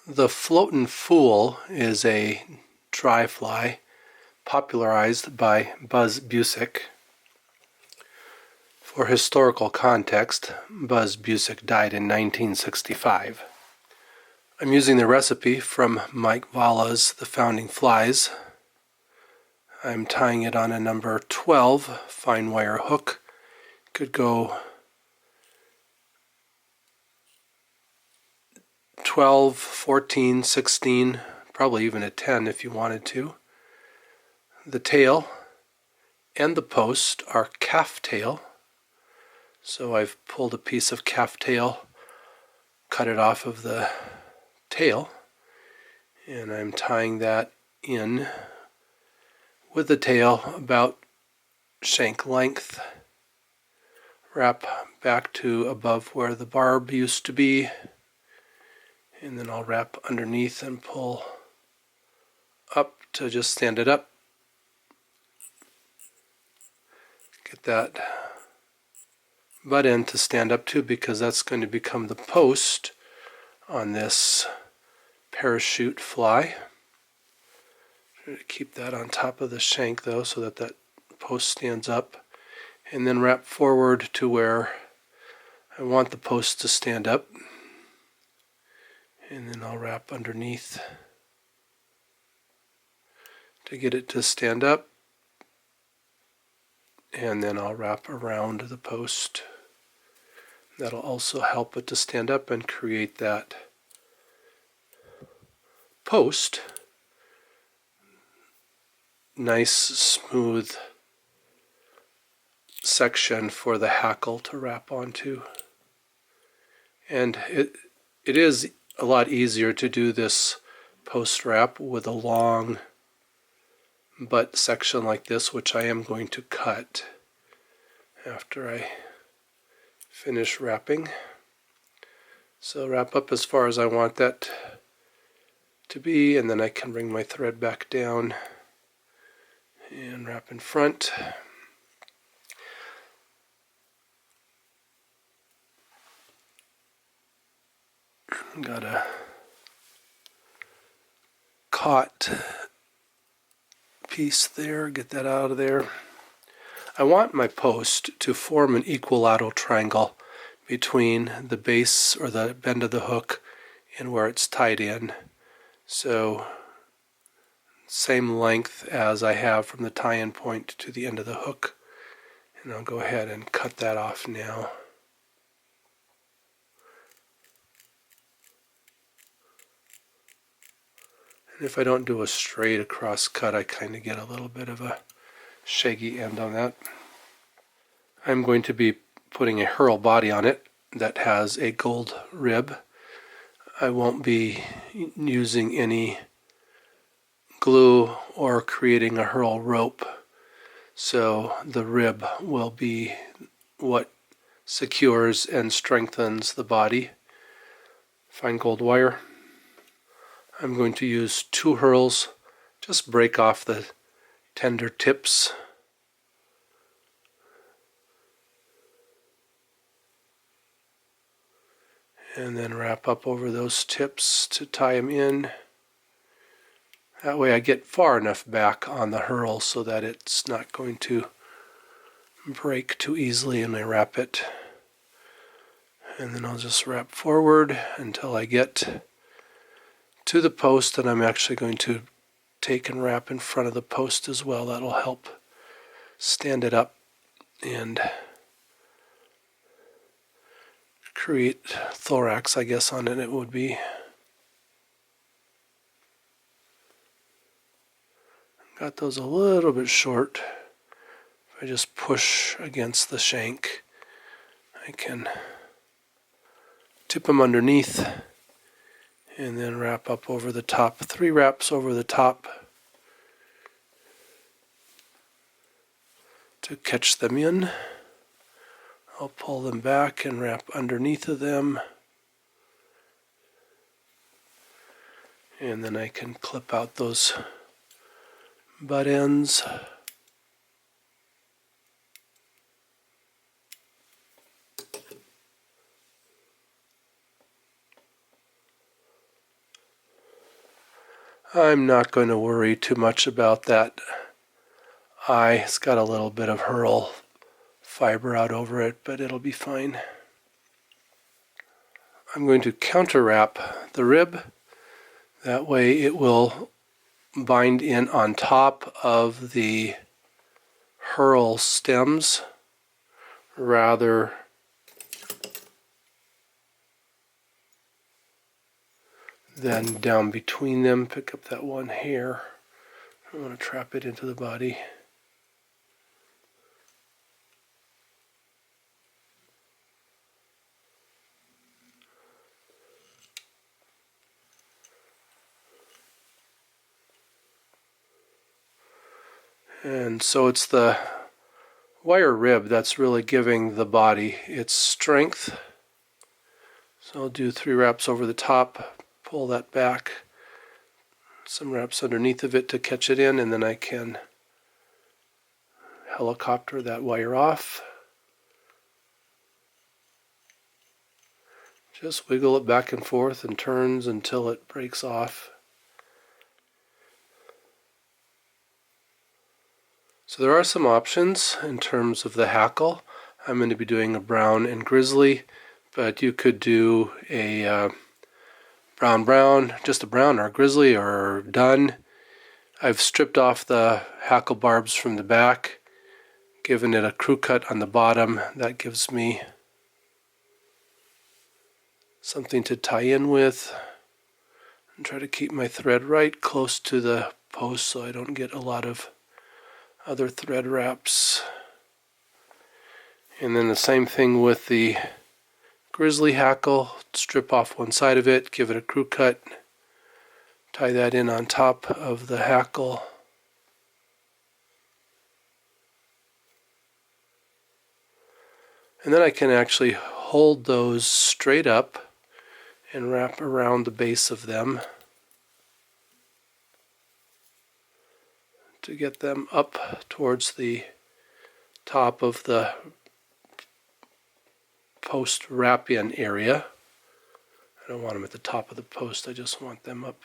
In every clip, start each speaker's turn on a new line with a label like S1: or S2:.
S1: The Floatin' Fool is a dry fly popularized by Buszek. For historical context, Buszek died in 1965. I'm using the recipe from Mike Valla's The Founding Flies. I'm tying it on a number 12 fine wire hook. Could go 12, 14, 16, probably even a 10 if you wanted to. The tail and the post are calf tail. So I've pulled a piece of calf tail, cut it off of the tail, and I'm tying that in with the tail about shank length. Wrap back to above where the barb used to be, and then I'll wrap underneath and pull up to just stand it up. Get that butt end to stand up too, because that's going to become the post on this parachute fly. Try to keep that on top of the shank though, so that that post stands up, and then wrap forward to where I want the post to stand up, and then I'll wrap underneath to get it to stand up, and then I'll wrap around the post. That'll also help it to stand up and create that post. Nice smooth section for the hackle to wrap onto. And it is a lot easier to do this post wrap with a long butt section like this, which I am going to cut after I finish wrapping. So wrap up as far as I want that to be, and then I can bring my thread back down and wrap in front. Got a caught piece there, get that out of there. I want my post to form an equilateral triangle between the base or the bend of the hook and where it's tied in. So same length as I have from the tie-in point to the end of the hook. And I'll go ahead and cut that off now. And if I don't do a straight across cut, I kind of get a little bit of a shaggy end on that. I'm going to be putting a hurl body on it that has a gold rib. I won't be using any glue or creating a hurl rope, so the rib will be what secures and strengthens the body. Fine gold wire. I'm going to use 2 hurls, just break off the tender tips. And then wrap up over those tips to tie them in. That way I get far enough back on the hurl so that it's not going to break too easily when I wrap it. And then I'll just wrap forward until I get to the post, and I'm actually going to take and wrap in front of the post as well. That'll help stand it up and create thorax, I guess, on it would be. Got those a little bit short. If I just push against the shank, I can tip them underneath and then wrap up over the top. 3 wraps over the top to catch them in. I'll pull them back and wrap underneath of them. And then I can clip out those butt ends. I'm not going to worry too much about that eye. It's got a little bit of hurl fiber out over it, but it'll be fine. I'm going to counter wrap the rib. That way it will bind in on top of the hurl stems rather than down between them. Pick up that one hair. I want to trap it into the body. And so it's the wire rib that's really giving the body its strength. So I'll do 3 wraps over the top, pull that back, some wraps underneath of it to catch it in, and then I can helicopter that wire off. Just wiggle it back and forth and turns until it breaks off. So there are some options in terms of the hackle. I'm going to be doing a brown and grizzly, but you could do a brown, just a brown or a grizzly or dun. I've stripped off the hackle barbs from the back, given it a crew cut on the bottom. That gives me something to tie in with, and try to keep my thread right close to the post so I don't get a lot of other thread wraps. And then the same thing with the grizzly hackle. Strip off one side of it, give it a crew cut, tie that in on top of the hackle. And then I can actually hold those straight up and wrap around the base of them to get them up towards the top of the post wrap-in area. I don't want them at the top of the post, I just want them up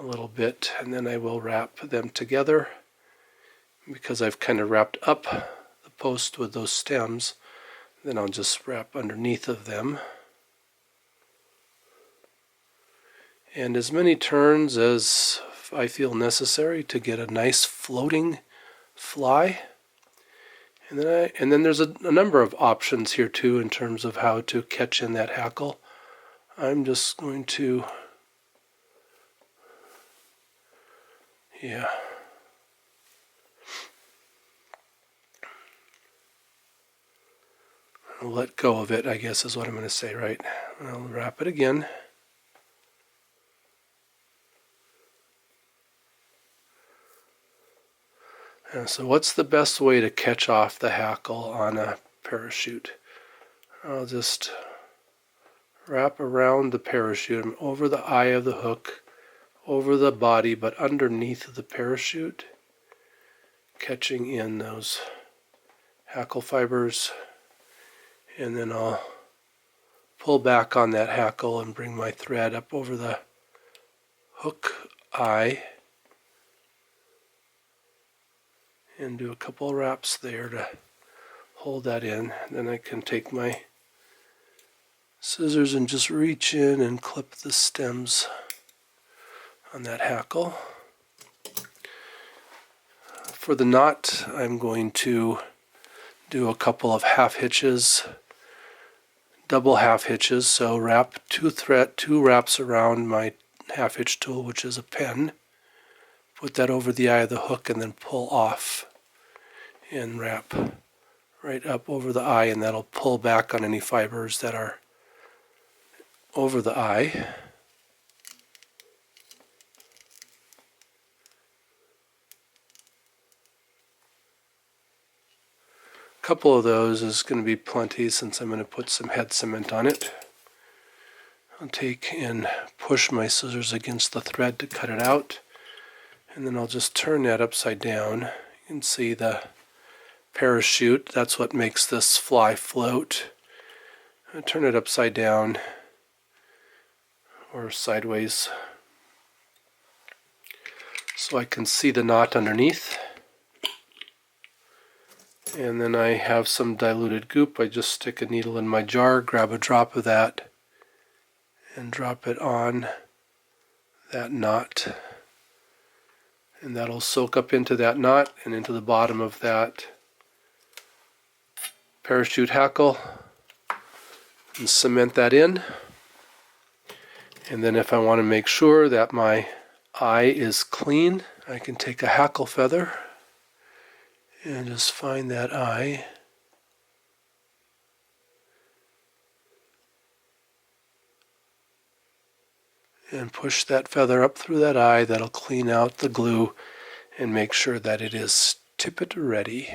S1: a little bit, and then I will wrap them together. Because I've kind of wrapped up the post with those stems, then I'll just wrap underneath of them. And as many turns as I feel necessary to get a nice floating fly. And then there's a number of options here too in terms of how to catch in that hackle. I'm just going to, I'll let go of it, I guess is what I'm going to say, right? I'll wrap it again. And so what's the best way to catch off the hackle on a parachute? I'll just wrap around the parachute, over the eye of the hook, over the body, but underneath the parachute, catching in those hackle fibers. And then I'll pull back on that hackle and bring my thread up over the hook eye and do a couple wraps there to hold that in. Then I can take my scissors and just reach in and clip the stems on that hackle. For the knot, I'm going to do a couple of half hitches, double half hitches, so wrap two wraps around my half hitch tool, which is a pen. Put that over the eye of the hook and then pull off and wrap right up over the eye, and that'll pull back on any fibers that are over the eye. A couple of those is going to be plenty since I'm going to put some head cement on it. I'll take and push my scissors against the thread to cut it out, and then I'll just turn that upside down. You can see the parachute, that's what makes this fly float. I turn it upside down or sideways. so I can see the knot underneath. And then I have some diluted goop. I just stick a needle in my jar, grab a drop of that, and drop it on that knot. And that'll soak up into that knot and into the bottom of that parachute hackle and cement that in. And then if I want to make sure that my eye is clean, I can take a hackle feather and just find that eye. And push that feather up through that eye. That'll clean out the glue and make sure that it is tippet ready.